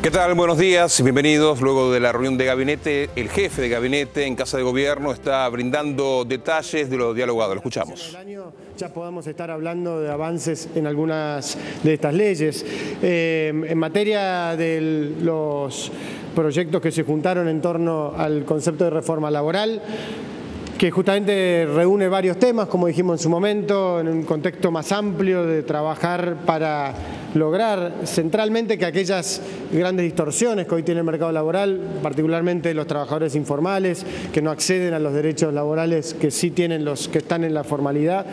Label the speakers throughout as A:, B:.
A: ¿Qué tal? Buenos días y bienvenidos. Luego de la reunión de gabinete, el jefe de gabinete en Casa de Gobierno está brindando detalles de lo dialogado. Lo escuchamos.
B: En el año ya podamos estar hablando de avances en algunas de estas leyes. En materia de los proyectos que se juntaron en torno al concepto de reforma laboral, que justamente reúne varios temas, como dijimos en su momento, en un contexto más amplio de trabajar para lograr centralmente que aquellas grandes distorsiones que hoy tiene el mercado laboral, particularmente los trabajadores informales, que no acceden a los derechos laborales que sí tienen los que están en la formalidad,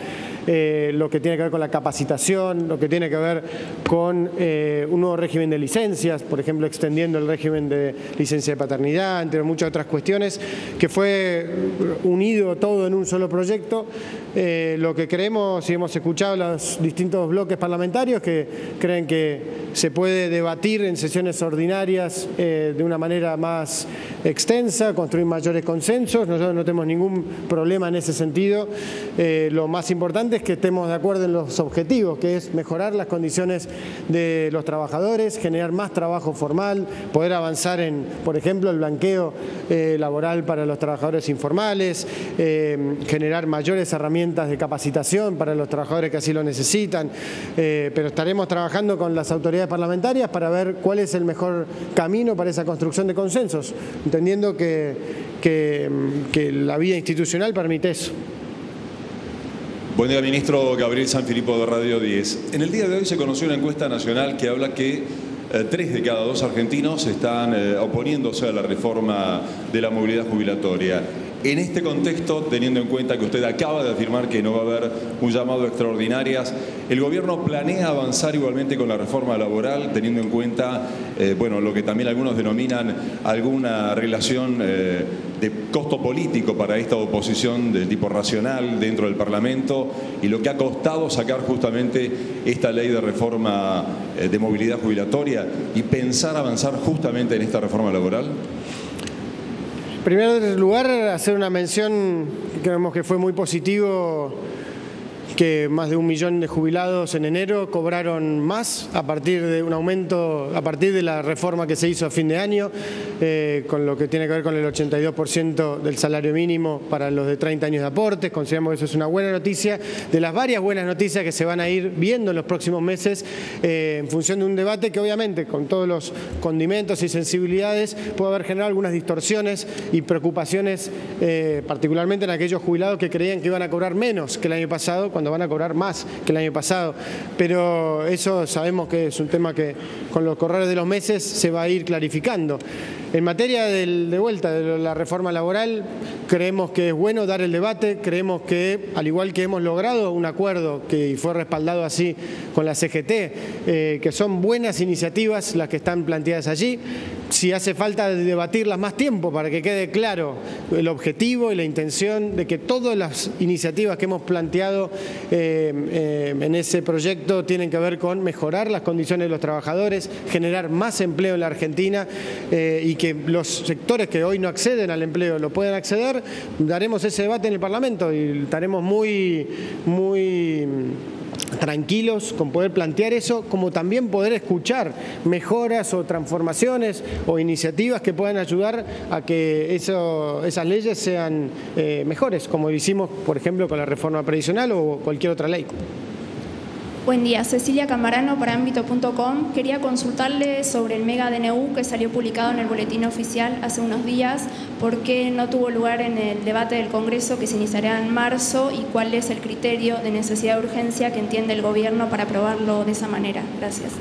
B: lo que tiene que ver con la capacitación, lo que tiene que ver con un nuevo régimen de licencias, por ejemplo, extendiendo el régimen de licencia de paternidad, entre muchas otras cuestiones, que fue unido todo en un solo proyecto. Lo que creemos, y hemos escuchado los distintos bloques parlamentarios que creen que se puede debatir en sesiones ordinarias de una manera más extensa, construir mayores consensos. Nosotros no tenemos ningún problema en ese sentido. Lo más importante es que estemos de acuerdo en los objetivos, que es mejorar las condiciones de los trabajadores, generar más trabajo formal, poder avanzar en, por ejemplo, el blanqueo laboral para los trabajadores informales, generar mayores herramientas de capacitación para los trabajadores que así lo necesitan, pero estaremos trabajando con las autoridades parlamentarias para ver cuál es el mejor camino para esa construcción de consensos, entendiendo que la vía institucional permite eso.
C: Buen día, ministro. Gabriel Sanfilippo de Radio 10. En el día de hoy se conoció una encuesta nacional que habla que 3 de cada 2 argentinos están oponiéndose a la reforma de la movilidad jubilatoria. En este contexto, teniendo en cuenta que usted acaba de afirmar que no va a haber un llamado a extraordinarias, ¿el gobierno planea avanzar igualmente con la reforma laboral, teniendo en cuenta lo que también algunos denominan alguna relación de costo político para esta oposición de tipo racional dentro del Parlamento y lo que ha costado sacar justamente esta ley de reforma de movilidad jubilatoria y pensar avanzar justamente en esta reforma laboral?
B: En primer lugar, hacer una mención, creemos que fue muy positivo que más de 1 millón de jubilados en enero cobraron más a partir de un aumento, a partir de la reforma que se hizo a fin de año, con lo que tiene que ver con el 82% del salario mínimo para los de 30 años de aportes. Consideramos que eso es una buena noticia, de las varias buenas noticias que se van a ir viendo en los próximos meses, en función de un debate que obviamente con todos los condimentos y sensibilidades puede haber generado algunas distorsiones y preocupaciones, particularmente en aquellos jubilados que creían que iban a cobrar menos que el año pasado, cuando van a cobrar más que el año pasado. Pero eso sabemos que es un tema que con los correr de los meses se va a ir clarificando. En materia de la reforma laboral, creemos que es bueno dar el debate, creemos que, al igual que hemos logrado un acuerdo que fue respaldado así con la CGT, que son buenas iniciativas las que están planteadas allí. Si hace falta debatirlas más tiempo para que quede claro el objetivo y la intención de que todas las iniciativas que hemos planteado en ese proyecto tienen que ver con mejorar las condiciones de los trabajadores, generar más empleo en la Argentina y que los sectores que hoy no acceden al empleo lo puedan acceder, daremos ese debate en el Parlamento y estaremos muy tranquilos con poder plantear eso, como también poder escuchar mejoras o transformaciones o iniciativas que puedan ayudar a que esas leyes sean mejores, como hicimos, por ejemplo, con la reforma previsional o cualquier otra ley.
D: Buen día, Cecilia Camarano para Ámbito.com. Quería consultarle sobre el mega DNU que salió publicado en el boletín oficial hace unos días. ¿Por qué no tuvo lugar en el debate del Congreso que se iniciará en marzo? ¿Y cuál es el criterio de necesidad de urgencia que entiende el gobierno para aprobarlo de esa manera? Gracias.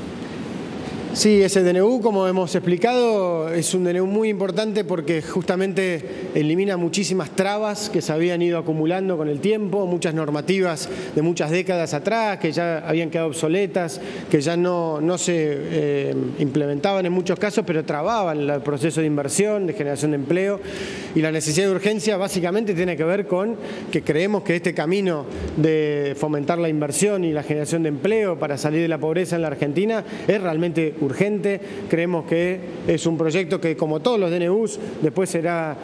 B: Sí, ese DNU, como hemos explicado, es un DNU muy importante porque justamente elimina muchísimas trabas que se habían ido acumulando con el tiempo, muchas normativas de muchas décadas atrás que ya habían quedado obsoletas, que ya no se implementaban en muchos casos, pero trababan el proceso de inversión, de generación de empleo. Y la necesidad de urgencia básicamente tiene que ver con que creemos que este camino de fomentar la inversión y la generación de empleo para salir de la pobreza en la Argentina es realmente urgente. Creemos que es un proyecto que, como todos los DNUs, después será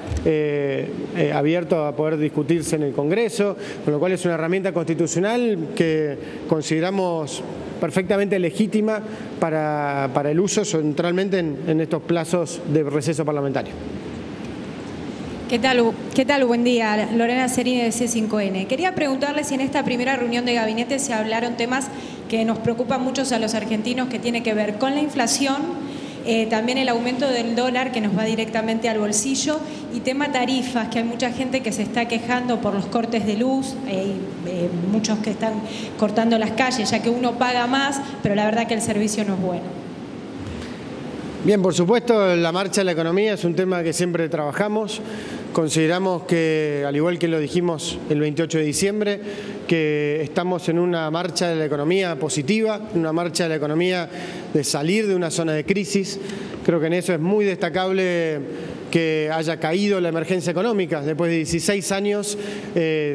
B: abierto a poder discutirse en el Congreso, con lo cual es una herramienta constitucional que consideramos perfectamente legítima para el uso centralmente en estos plazos de receso parlamentario.
E: ¿Qué tal? Buen día. Lorena Cerini de C5N. Quería preguntarle si en esta primera reunión de gabinete se hablaron temas que nos preocupan mucho a los argentinos, que tiene que ver con la inflación, también el aumento del dólar que nos va directamente al bolsillo, y tema tarifas, que hay mucha gente que se está quejando por los cortes de luz, muchos que están cortando las calles, ya que uno paga más, pero la verdad que el servicio no es bueno.
B: Bien, por supuesto, la marcha de la economía es un tema que siempre trabajamos. Consideramos que, al igual que lo dijimos el 28 de diciembre, que estamos en una marcha de la economía positiva, una marcha de la economía de salir de una zona de crisis. Creo que en eso es muy destacable que haya caído la emergencia económica después de 16 años,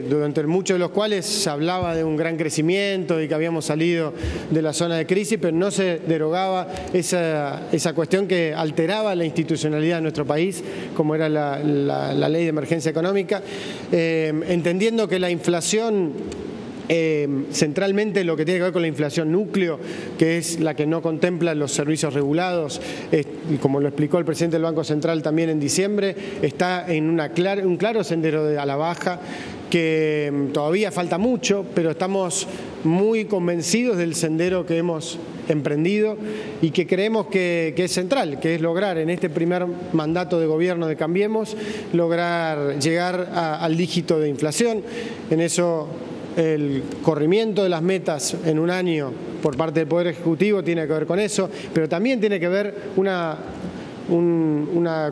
B: durante muchos de los cuales se hablaba de un gran crecimiento y que habíamos salido de la zona de crisis, pero no se derogaba esa cuestión que alteraba la institucionalidad de nuestro país, como era la ley de emergencia económica, entendiendo que la inflación, centralmente lo que tiene que ver con la inflación núcleo, que es la que no contempla los servicios regulados, como lo explicó el presidente del Banco Central también en diciembre, está en un claro sendero a la baja, que todavía falta mucho, pero estamos muy convencidos del sendero que hemos emprendido y que creemos que es central, que es lograr en este primer mandato de gobierno de Cambiemos, lograr llegar al dígito de inflación. En eso el corrimiento de las metas en un año por parte del Poder Ejecutivo tiene que ver con eso, pero también tiene que ver una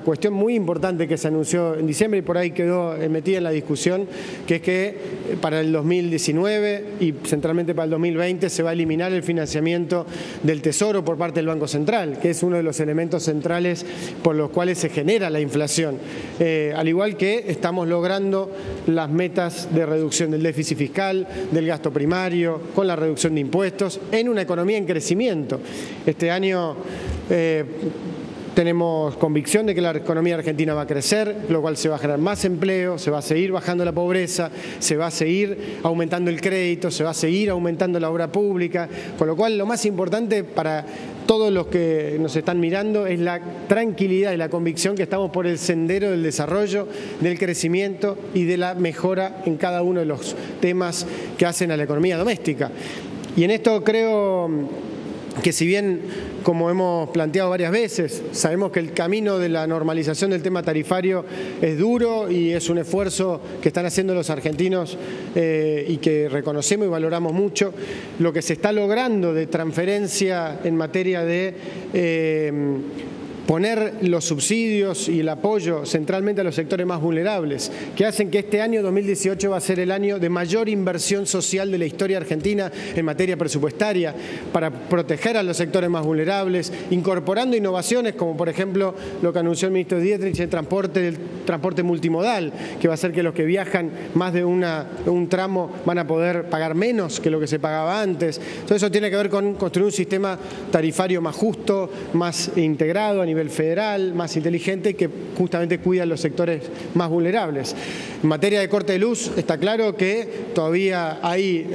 B: cuestión muy importante que se anunció en diciembre y por ahí quedó metida en la discusión, que es que para el 2019 y centralmente para el 2020 se va a eliminar el financiamiento del Tesoro por parte del Banco Central, que es uno de los elementos centrales por los cuales se genera la inflación. Al igual que estamos logrando las metas de reducción del déficit fiscal, del gasto primario, con la reducción de impuestos, en una economía en crecimiento. Este año tenemos convicción de que la economía argentina va a crecer, lo cual se va a generar más empleo, se va a seguir bajando la pobreza, se va a seguir aumentando el crédito, se va a seguir aumentando la obra pública, con lo cual lo más importante para todos los que nos están mirando es la tranquilidad y la convicción que estamos por el sendero del desarrollo, del crecimiento y de la mejora en cada uno de los temas que hacen a la economía doméstica. Y en esto creo que, si bien, como hemos planteado varias veces, sabemos que el camino de la normalización del tema tarifario es duro y es un esfuerzo que están haciendo los argentinos y que reconocemos y valoramos mucho, lo que se está logrando de transferencia en materia de poner los subsidios y el apoyo centralmente a los sectores más vulnerables, que hacen que este año 2018 va a ser el año de mayor inversión social de la historia argentina en materia presupuestaria, para proteger a los sectores más vulnerables, incorporando innovaciones como por ejemplo lo que anunció el ministro Dietrich, el transporte multimodal, que va a hacer que los que viajan más de un tramo van a poder pagar menos que lo que se pagaba antes. Todo eso tiene que ver con construir un sistema tarifario más justo, más integrado a nivel federal, más inteligente, que justamente cuida a los sectores más vulnerables. En materia de corte de luz, está claro que todavía hay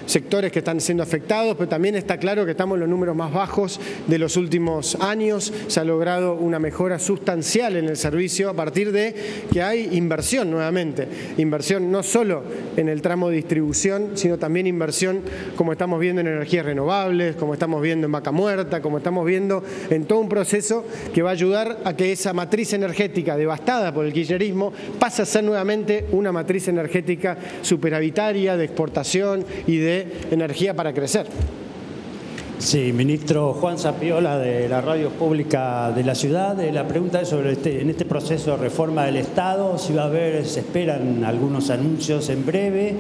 B: sectores que están siendo afectados, pero también está claro que estamos en los números más bajos de los últimos años. Se ha logrado una mejora sustancial en el servicio a partir de que hay inversión nuevamente. Inversión no solo en el tramo de distribución, sino también inversión, como estamos viendo, en energías renovables, como estamos viendo en Vaca Muerta, como estamos viendo en todo un proceso que va a ayudar a que esa matriz energética devastada por el kirchnerismo pase a ser nuevamente una matriz energética superavitaria, de exportación y de energía para crecer.
F: Sí, ministro Juan Zapiola, de la Radio Pública de la Ciudad. La pregunta es sobre en este proceso de reforma del Estado, si va a haber, se esperan algunos anuncios en breve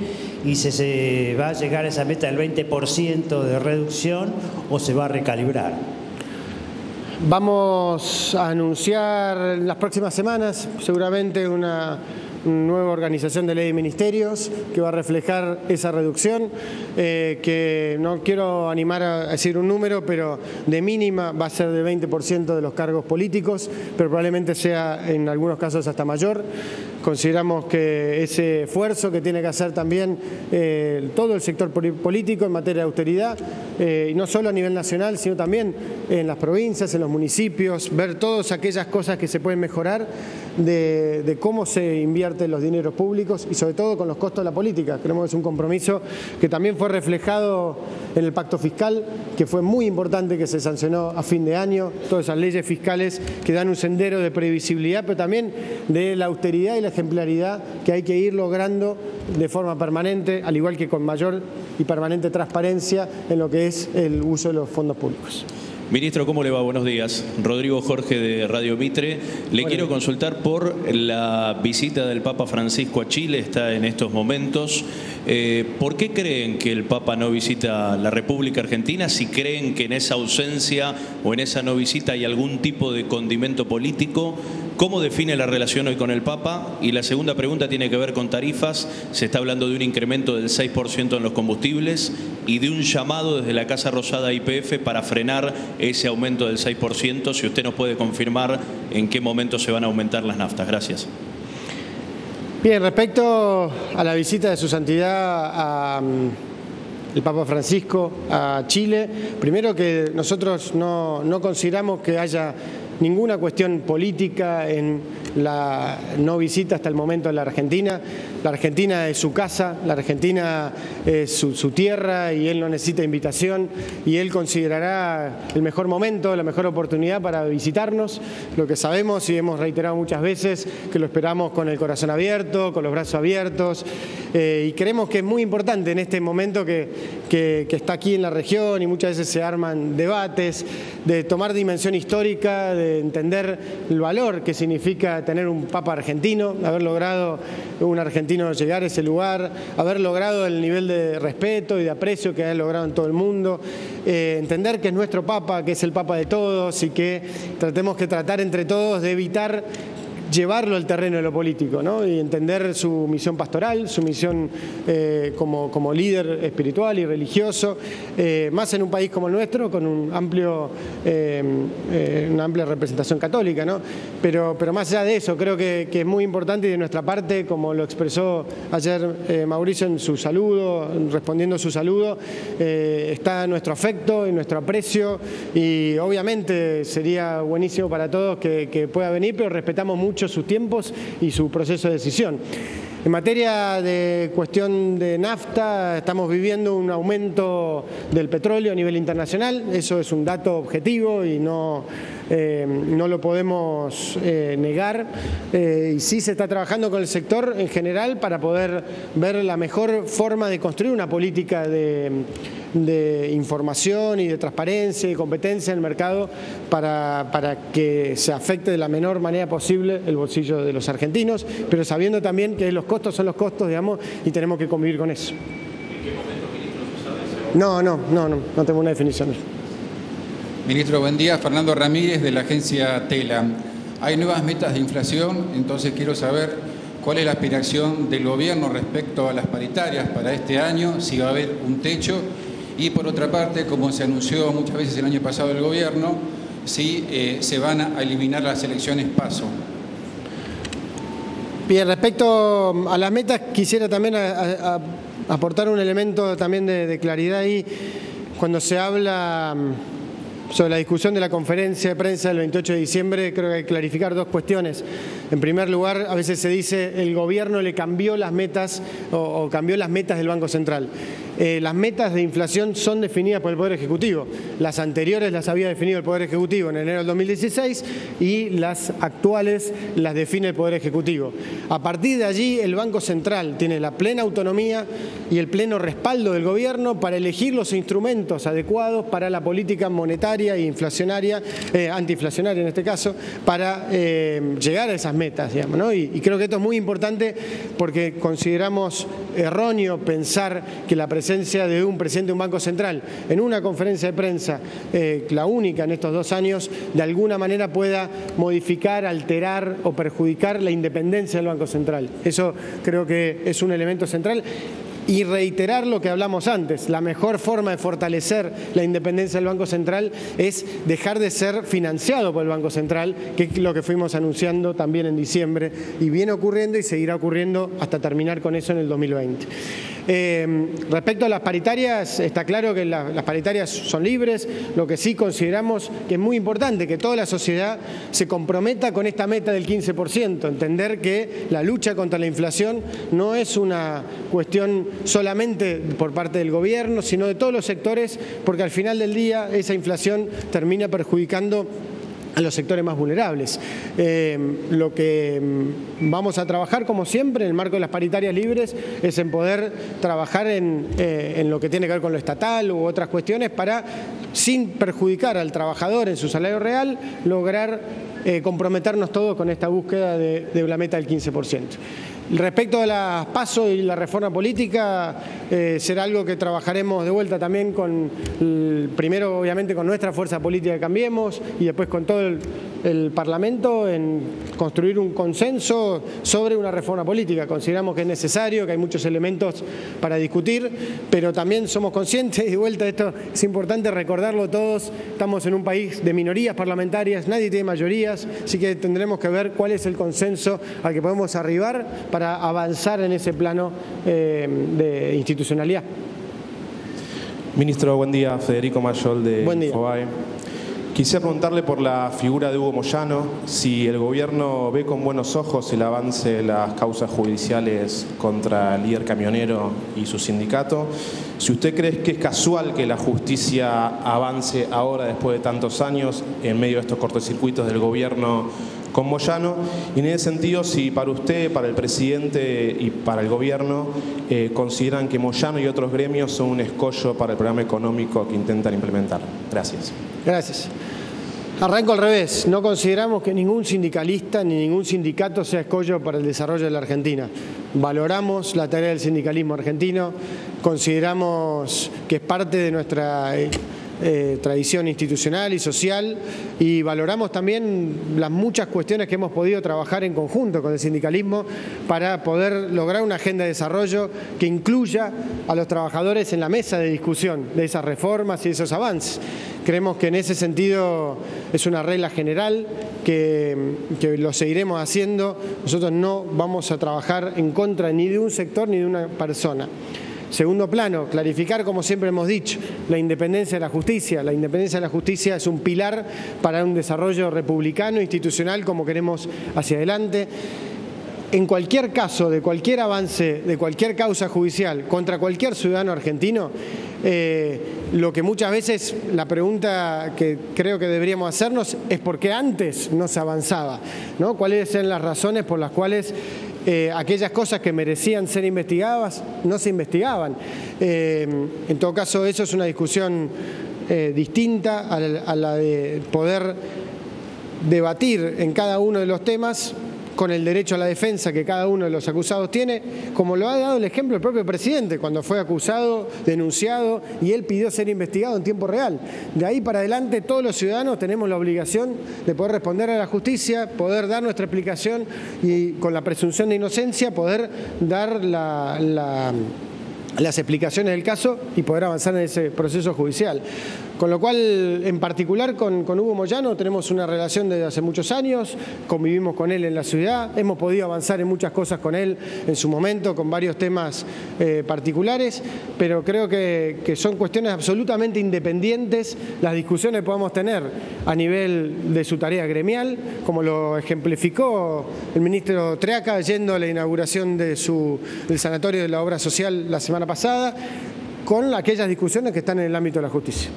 F: y si se va a llegar a esa meta del 20% de reducción o se va a recalibrar.
B: Vamos a anunciar en las próximas semanas seguramente una nueva organización de ley de ministerios que va a reflejar esa reducción, que no quiero animar a decir un número, pero de mínima va a ser del 20% de los cargos políticos, pero probablemente sea en algunos casos hasta mayor. Consideramos que ese esfuerzo que tiene que hacer también todo el sector político en materia de austeridad, y no solo a nivel nacional, sino también en las provincias, en los municipios, ver todas aquellas cosas que se pueden mejorar de cómo se invierten los dineros públicos y sobre todo con los costos de la política. Creemos que es un compromiso que también fue reflejado en el pacto fiscal, que fue muy importante, que se sancionó a fin de año, todas esas leyes fiscales que dan un sendero de previsibilidad, pero también de la austeridad y la ejemplaridad que hay que ir logrando de forma permanente, al igual que con mayor y permanente transparencia en lo que es el uso de los fondos públicos.
G: Ministro, ¿cómo le va? Buenos días. Rodrigo Jorge de Radio Mitre. Le quiero consultar por la visita del Papa Francisco a Chile, está en estos momentos. ¿Por qué creen que el Papa no visita la República Argentina? Si creen que en esa ausencia o en esa no visita hay algún tipo de condimento político, ¿cómo define la relación hoy con el Papa? Y la segunda pregunta tiene que ver con tarifas. Se está hablando de un incremento del 6% en los combustibles y de un llamado desde la Casa Rosada YPF para frenar ese aumento del 6%. Si usted nos puede confirmar en qué momento se van a aumentar las naftas. Gracias.
B: Bien, respecto a la visita de su santidad el Papa Francisco a Chile, primero que nosotros no consideramos que haya ninguna cuestión política en la no visita hasta el momento de la Argentina. La Argentina es su casa, la Argentina es su tierra y él no necesita invitación y él considerará el mejor momento, la mejor oportunidad para visitarnos. Lo que sabemos y hemos reiterado muchas veces que lo esperamos con el corazón abierto, con los brazos abiertos y creemos que es muy importante en este momento que está aquí en la región y muchas veces se arman debates de tomar dimensión histórica, de entender el valor que significa tener un Papa argentino, haber logrado un argentino llegar a ese lugar, haber logrado el nivel de respeto y de aprecio que ha logrado en todo el mundo, entender que es nuestro Papa, que es el Papa de todos y que tenemos que tratar entre todos de evitar llevarlo al terreno de lo político, ¿no? Y entender su misión pastoral, su misión como líder espiritual y religioso, más en un país como el nuestro, con una amplia representación católica, ¿no? Pero más allá de eso, creo que es muy importante y de nuestra parte, como lo expresó ayer Mauricio en su saludo, respondiendo su saludo, está nuestro afecto y nuestro aprecio y obviamente sería buenísimo para todos que pueda venir, pero respetamos mucho sus tiempos y su proceso de decisión. En materia de cuestión de nafta, estamos viviendo un aumento del petróleo a nivel internacional, eso es un dato objetivo y no lo podemos negar, y sí se está trabajando con el sector en general para poder ver la mejor forma de construir una política de información y de transparencia y competencia en el mercado para que se afecte de la menor manera posible el bolsillo de los argentinos, pero sabiendo también que los costos son los costos, digamos, y tenemos que convivir con eso.
G: ¿En qué momento, ministro, se sabe eso?
B: No tengo una definición.
H: Ministro, buen día. Fernando Ramírez, de la agencia Tela. Hay nuevas metas de inflación, entonces quiero saber cuál es la aspiración del gobierno respecto a las paritarias para este año, si va a haber un techo, y por otra parte, como se anunció muchas veces el año pasado el gobierno, si se van a eliminar las elecciones PASO. Bien,
B: respecto a las metas, quisiera también aportar un elemento también de claridad ahí. Cuando se habla sobre la discusión de la conferencia de prensa del 28 de diciembre, creo que hay que clarificar dos cuestiones. En primer lugar, a veces se dice el gobierno le cambió las metas o cambió las metas del Banco Central. Las metas de inflación son definidas por el Poder Ejecutivo. Las anteriores las había definido el Poder Ejecutivo en enero del 2016 y las actuales las define el Poder Ejecutivo. A partir de allí, el Banco Central tiene la plena autonomía y el pleno respaldo del gobierno para elegir los instrumentos adecuados para la política monetaria monetaria e inflacionaria, antiinflacionaria en este caso, para llegar a esas metas, digamos, ¿no? Y creo que esto es muy importante porque consideramos erróneo pensar que la presencia de un presidente de un banco central en una conferencia de prensa, la única en estos 2 años, de alguna manera pueda modificar, alterar o perjudicar la independencia del Banco Central. Eso creo que es un elemento central. Y reiterar lo que hablamos antes, la mejor forma de fortalecer la independencia del Banco Central es dejar de ser financiado por el Banco Central, que es lo que fuimos anunciando también en diciembre, y viene ocurriendo y seguirá ocurriendo hasta terminar con eso en el 2020. Respecto a las paritarias, está claro que las paritarias son libres. Lo que sí consideramos que es muy importante que toda la sociedad se comprometa con esta meta del 15%, entender que la lucha contra la inflación no es una cuestión solamente por parte del gobierno, sino de todos los sectores, porque al final del día esa inflación termina perjudicando a los sectores más vulnerables. Lo que vamos a trabajar, como siempre, en el marco de las paritarias libres, es en poder trabajar en lo que tiene que ver con lo estatal u otras cuestiones para, sin perjudicar al trabajador en su salario real, lograr comprometernos todos con esta búsqueda de la meta del 15%. Respecto a las PASO y la reforma política, será algo que trabajaremos de vuelta también primero obviamente con nuestra fuerza política de Cambiemos y después con todo el Parlamento en construir un consenso sobre una reforma política. Consideramos que es necesario, que hay muchos elementos para discutir, pero también somos conscientes, y de vuelta esto es importante recordarlo todos, estamos en un país de minorías parlamentarias, nadie tiene mayorías, así que tendremos que ver cuál es el consenso al que podemos arribar para avanzar en ese plano de institucionalidad.
I: Ministro, buen día. Federico Mayol de Infobae. Quisiera preguntarle por la figura de Hugo Moyano, si el gobierno ve con buenos ojos el avance de las causas judiciales contra el líder camionero y su sindicato, si usted cree que es casual que la justicia avance ahora después de tantos años en medio de estos cortocircuitos del gobierno con Moyano, y en ese sentido, si para usted, para el presidente y para el gobierno consideran que Moyano y otros gremios son un escollo para el programa económico que intentan implementar. Gracias.
B: Gracias. Arranco al revés. No consideramos que ningún sindicalista ni ningún sindicato sea escollo para el desarrollo de la Argentina. Valoramos la tarea del sindicalismo argentino, consideramos que es parte de nuestra tradición institucional y social, y valoramos también las muchas cuestiones que hemos podido trabajar en conjunto con el sindicalismo para poder lograr una agenda de desarrollo que incluya a los trabajadores en la mesa de discusión de esas reformas y esos avances. Creemos que en ese sentido es una regla general que lo seguiremos haciendo. Nosotros no vamos a trabajar en contra ni de un sector ni de una persona. Segundo plano, clarificar, como siempre hemos dicho, la independencia de la justicia. La independencia de la justicia es un pilar para un desarrollo republicano, institucional, como queremos hacia adelante. En cualquier caso, de cualquier avance, de cualquier causa judicial contra cualquier ciudadano argentino, lo que muchas veces la pregunta que creo que deberíamos hacernos es por qué antes no se avanzaba, ¿no? ¿Cuáles eran las razones por las cuales aquellas cosas que merecían ser investigadas no se investigaban? En todo caso, eso es una discusión distinta a la de poder debatir en cada uno de los temas con el derecho a la defensa que cada uno de los acusados tiene, como lo ha dado el ejemplo el propio presidente cuando fue acusado, denunciado, y él pidió ser investigado en tiempo real. De ahí para adelante todos los ciudadanos tenemos la obligación de poder responder a la justicia, poder dar nuestra explicación y con la presunción de inocencia poder dar las explicaciones del caso y poder avanzar en ese proceso judicial. Con lo cual, en particular con Hugo Moyano, tenemos una relación desde hace muchos años, convivimos con él en la ciudad, hemos podido avanzar en muchas cosas con él en su momento, con varios temas particulares, pero creo que son cuestiones absolutamente independientes las discusiones que podamos tener a nivel de su tarea gremial, como lo ejemplificó el ministro Treaca yendo a la inauguración del sanatorio de la obra social la semana pasada, con aquellas discusiones que están en el ámbito de la justicia.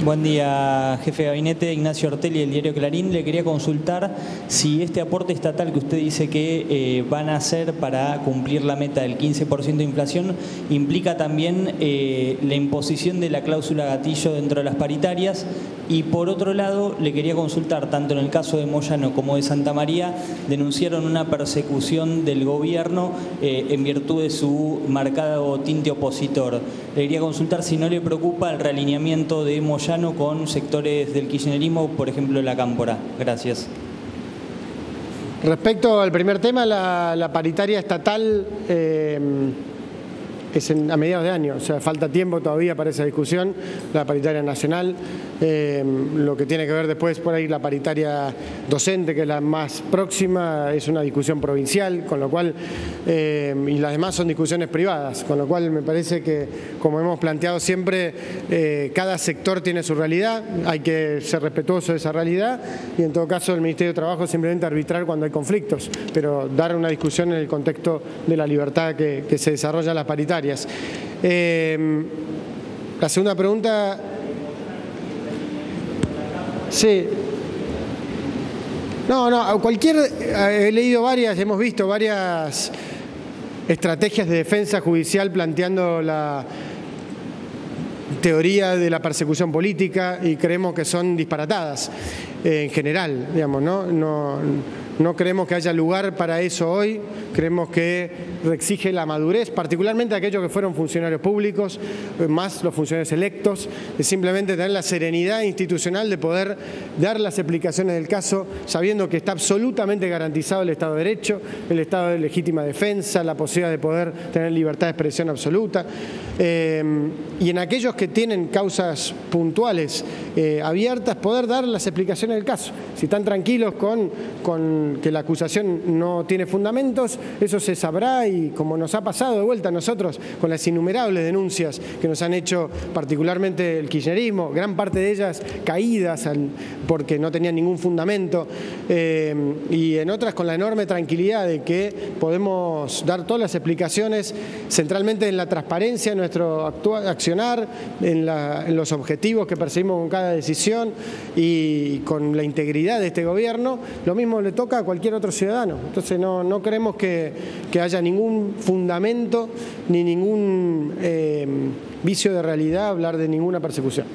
J: Buen día, jefe de gabinete. Ignacio Ortelli, del diario Clarín. Le quería consultar si este aporte estatal que usted dice que van a hacer para cumplir la meta del 15% de inflación implica también la imposición de la cláusula gatillo dentro de las paritarias. Y por otro lado, le quería consultar, tanto en el caso de Moyano como de Santa María, denunciaron una persecución del gobierno en virtud de su marcado tinte opositor. Le quería consultar si no le preocupa el realineamiento de Moyano con sectores del kirchnerismo, por ejemplo la Cámpora. Gracias.
B: Respecto al primer tema, la paritaria estatal es a mediados de año, o sea, falta tiempo todavía para esa discusión, la paritaria nacional, lo que tiene que ver después por ahí la paritaria docente, que es la más próxima, es una discusión provincial, con lo cual, y las demás son discusiones privadas, con lo cual me parece que, como hemos planteado siempre, cada sector tiene su realidad, hay que ser respetuoso de esa realidad y en todo caso el Ministerio de Trabajo simplemente arbitrar cuando hay conflictos, pero dar una discusión en el contexto de la libertad que se desarrolla en las paritarias. La segunda pregunta. Sí. No, he leído varias, hemos visto varias estrategias de defensa judicial planteando la teoría de la persecución política y creemos que son disparatadas en general, digamos, no creemos que haya lugar para eso hoy, creemos que exige la madurez, particularmente aquellos que fueron funcionarios públicos, más los funcionarios electos, de simplemente tener la serenidad institucional de poder dar las explicaciones del caso, sabiendo que está absolutamente garantizado el Estado de Derecho, el Estado de legítima defensa, la posibilidad de poder tener libertad de expresión absoluta. Y en aquellos que tienen causas puntuales abiertas, poder dar las explicaciones del caso. Si están tranquilos con que la acusación no tiene fundamentos, eso se sabrá y como nos ha pasado de vuelta a nosotros con las innumerables denuncias que nos han hecho particularmente el kirchnerismo, gran parte de ellas caídas porque no tenían ningún fundamento y en otras con la enorme tranquilidad de que podemos dar todas las explicaciones centralmente en la transparencia de nuestro accionar, en los objetivos que perseguimos con cada decisión y con la integridad de este gobierno. Lo mismo le toca a cualquier otro ciudadano. Entonces no creemos que haya ningún fundamento ni ningún vicio de realidad hablar de ninguna persecución.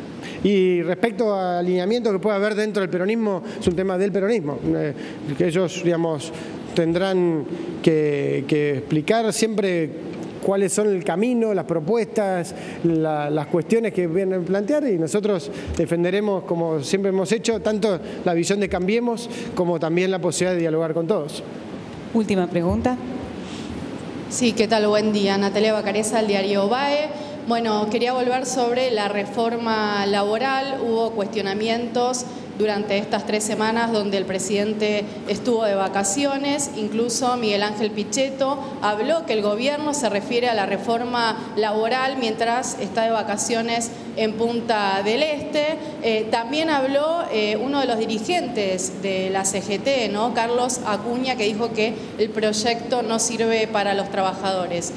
B: Y respecto al alineamiento que pueda haber dentro del peronismo, es un tema del peronismo. Que ellos, digamos, tendrán que explicar siempre cuáles son el camino, las propuestas, las cuestiones que vienen a plantear y nosotros defenderemos, como siempre hemos hecho, tanto la visión de Cambiemos como también la posibilidad de dialogar con todos.
K: Última pregunta.
L: Sí, ¿qué tal? Buen día. Natalia Bacareza, del diario BAE. Bueno, quería volver sobre la reforma laboral. Hubo cuestionamientos durante estas 3 semanas donde el presidente estuvo de vacaciones, incluso Miguel Ángel Pichetto habló que el gobierno se refiere a la reforma laboral mientras está de vacaciones en Punta del Este. También habló uno de los dirigentes de la CGT, ¿no? Carlos Acuña, que dijo que el proyecto no sirve para los trabajadores.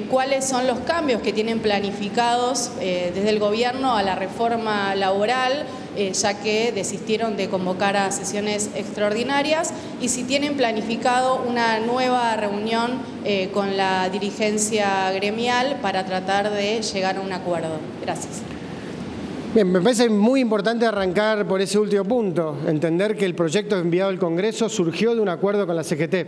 L: ¿Cuáles son los cambios que tienen planificados desde el gobierno a la reforma laboral? Ya que desistieron de convocar a sesiones extraordinarias y si tienen planificado una nueva reunión con la dirigencia gremial para tratar de llegar a un acuerdo. Gracias.
B: Bien, me parece muy importante arrancar por ese último punto, entender que el proyecto enviado al Congreso surgió de un acuerdo con la CGT.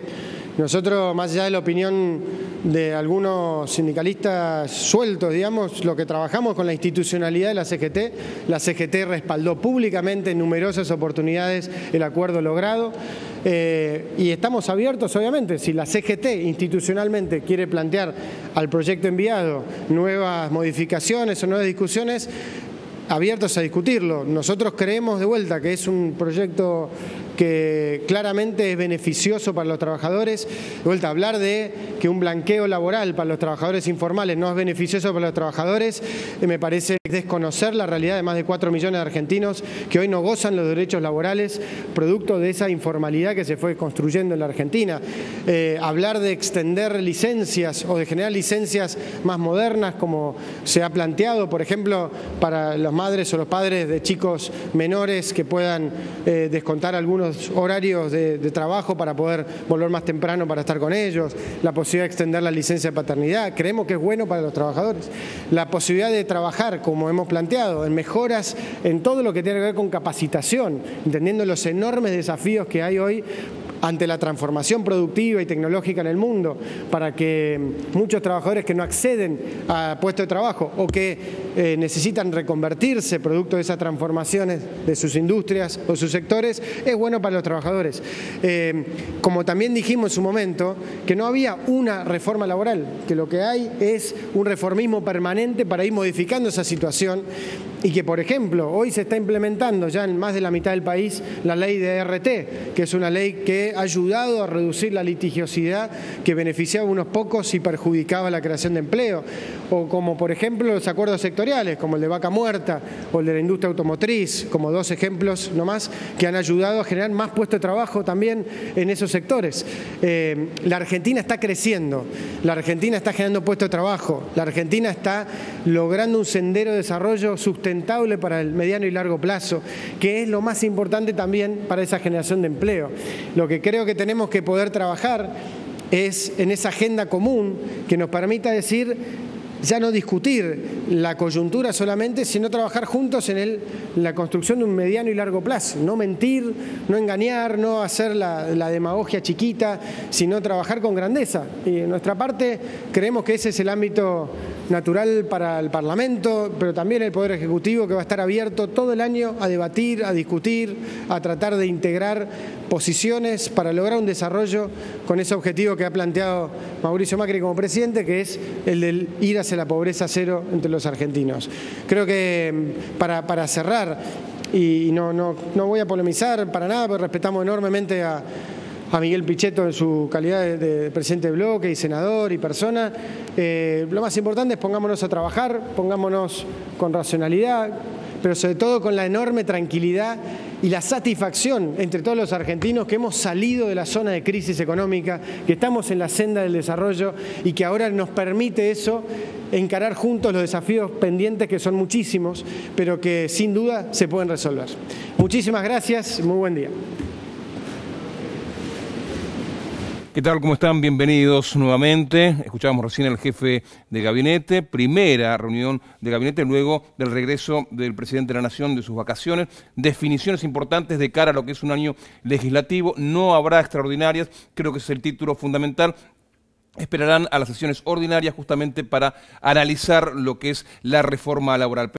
B: Nosotros, más allá de la opinión de algunos sindicalistas sueltos, digamos, lo que trabajamos con la institucionalidad de la CGT respaldó públicamente en numerosas oportunidades el acuerdo logrado y estamos abiertos, obviamente, si la CGT institucionalmente quiere plantear al proyecto enviado nuevas modificaciones o nuevas discusiones, abiertos a discutirlo. Nosotros creemos de vuelta que es un proyecto que claramente es beneficioso para los trabajadores. De vuelta, hablar de que un blanqueo laboral para los trabajadores informales no es beneficioso para los trabajadores, me parece desconocer la realidad de más de 4 millones de argentinos que hoy no gozan los derechos laborales, producto de esa informalidad que se fue construyendo en la Argentina. Hablar de extender licencias o de generar licencias más modernas, como se ha planteado, por ejemplo, para los madres o los padres de chicos menores que puedan descontar algunos horarios de trabajo para poder volver más temprano para estar con ellos, la posibilidad de extender la licencia de paternidad, creemos que es bueno para los trabajadores, la posibilidad de trabajar, como hemos planteado, en mejoras en todo lo que tiene que ver con capacitación, entendiendo los enormes desafíos que hay hoy ante la transformación productiva y tecnológica en el mundo, para que muchos trabajadores que no acceden a puestos de trabajo o que necesitan reconvertirse producto de esas transformaciones de sus industrias o sus sectores, es bueno para los trabajadores. Como también dijimos en su momento, que no había una reforma laboral, que lo que hay es un reformismo permanente para ir modificando esa situación y que, por ejemplo, hoy se está implementando ya en más de la mitad del país la ley de ERT, que es una ley que ha ayudado a reducir la litigiosidad que beneficiaba a unos pocos y perjudicaba la creación de empleo, o como por ejemplo los acuerdos sectoriales, como el de Vaca Muerta o el de la industria automotriz, como dos ejemplos nomás que han ayudado a generar más puestos de trabajo también en esos sectores. La Argentina está creciendo, la Argentina está generando puestos de trabajo, la Argentina está logrando un sendero de desarrollo sustentable para el mediano y largo plazo, que es lo más importante también para esa generación de empleo. Lo que creo que tenemos que poder trabajar es en esa agenda común que nos permita decir, ya no discutir la coyuntura solamente, sino trabajar juntos en la construcción de un mediano y largo plazo. No mentir, no engañar, no hacer la demagogia chiquita, sino trabajar con grandeza. Y en nuestra parte creemos que ese es el ámbito natural para el Parlamento, pero también el Poder Ejecutivo, que va a estar abierto todo el año a debatir, a discutir, a tratar de integrar posiciones para lograr un desarrollo con ese objetivo que ha planteado Mauricio Macri como presidente, que es el del ir hacia la pobreza cero entre los argentinos. Creo que para cerrar, y no voy a polemizar para nada, porque respetamos enormemente a Miguel Pichetto en su calidad de presidente de bloque y senador y persona, lo más importante es pongámonos a trabajar, pongámonos con racionalidad, pero sobre todo con la enorme tranquilidad y la satisfacción entre todos los argentinos que hemos salido de la zona de crisis económica, que estamos en la senda del desarrollo y que ahora nos permite eso, encarar juntos los desafíos pendientes, que son muchísimos, pero que sin duda se pueden resolver. Muchísimas gracias, muy buen día.
A: ¿Qué tal? ¿Cómo están? Bienvenidos nuevamente. Escuchábamos recién al jefe de gabinete, primera reunión de gabinete luego del regreso del presidente de la Nación de sus vacaciones. Definiciones importantes de cara a lo que es un año legislativo. No habrá extraordinarias, creo que ese es el título fundamental. Esperarán a las sesiones ordinarias justamente para analizar lo que es la reforma laboral.